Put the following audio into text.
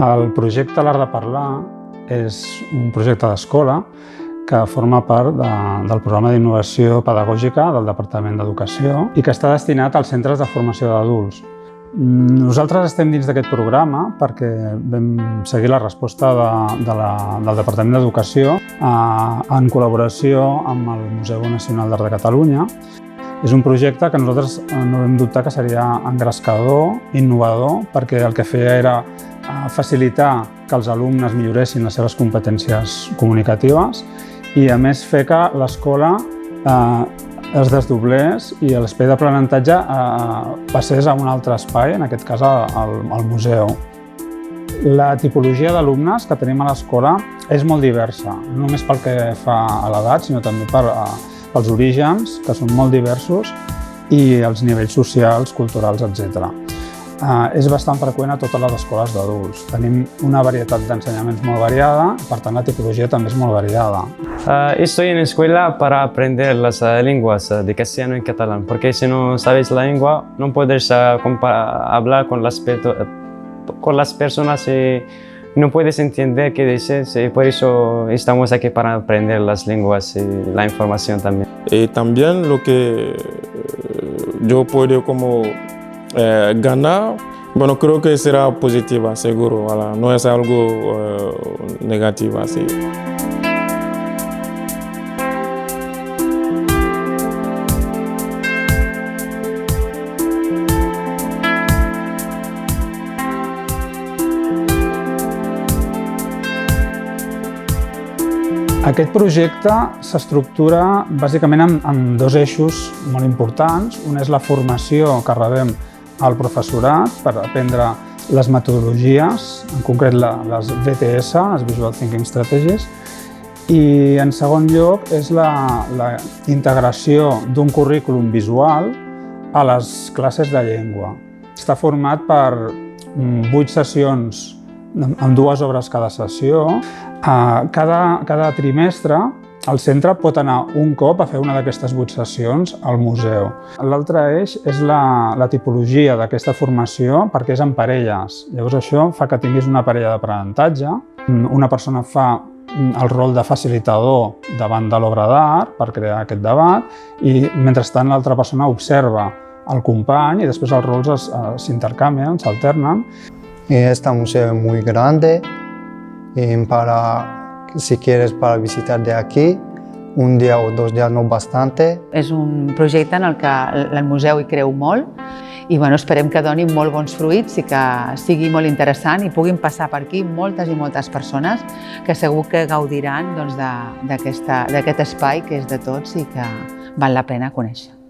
El projecte L'Art de Parlar és un projecte d'escola que forma part del programa d'innovació pedagògica del Departament d'Educació i que està destinat als centres de formació d'adults. Nosaltres estem dins d'aquest programa perquè vam seguir la resposta del Departament d'Educació en col·laboració amb el Museu Nacional d'Art de Catalunya. És un projecte que nosaltres no vam dubtar que seria engrescador, innovador, perquè el que feia era facilitar que els alumnes milloressin les seves competències comunicatives i, a més, fer que l'escola es desdoblés i l'espai d'aprenentatge passés a un altre espai, en aquest cas al museu. La tipologia d'alumnes que tenim a l'escola és molt diversa, no només pel que fa a l'edat, sinó també pels orígens, que són molt diversos, i els nivells socials, culturals, etc. És bastant freqüent a totes les escoles d'adults. Tenim una varietat d'ensenyaments molt variada, per tant la tipologia també és molt variada. Estoy en escuela para aprender las lenguas de castellano y catalán, porque si no sabes la lengua no puedes hablar con las personas y no puedes entender qué dices, y por eso estamos aquí para aprender las lenguas y la información también. Y también lo que yo puedo ganar, bueno, creo que será positiva, seguro, no es algo negativo así. Aquest projecte s'estructura bàsicament en dos eixos molt importants. Un és la formació que rebem al professorat per aprendre les metodologies, en concret les VTS, les Visual Thinking Strategies, i en segon lloc és la integració d'un currículum visual a les classes de llengua. Està format per 8 sessions amb 2 hores cada sessió. Cada trimestre el centre pot anar un cop a fer una d'aquestes 8 sessions al museu. L'altre eix és la tipologia d'aquesta formació perquè és en parelles. Llavors això fa que tinguis una parella d'aprenentatge. Una persona fa el rol de facilitador davant de l'obra d'art per crear aquest debat i mentrestant l'altra persona observa el company i després els rols s'intercanvien, s'alternen. Este museo es muy grande. Si quieres para visitar de aquí, un dia o 2 dies no bastante. És un projecte en el que el museu hi creu molt i esperem que doni molt bons fruits i que sigui molt interessant i puguin passar per aquí moltes i moltes persones que segur que gaudiran d'aquest espai que és de tots i que val la pena conèixer.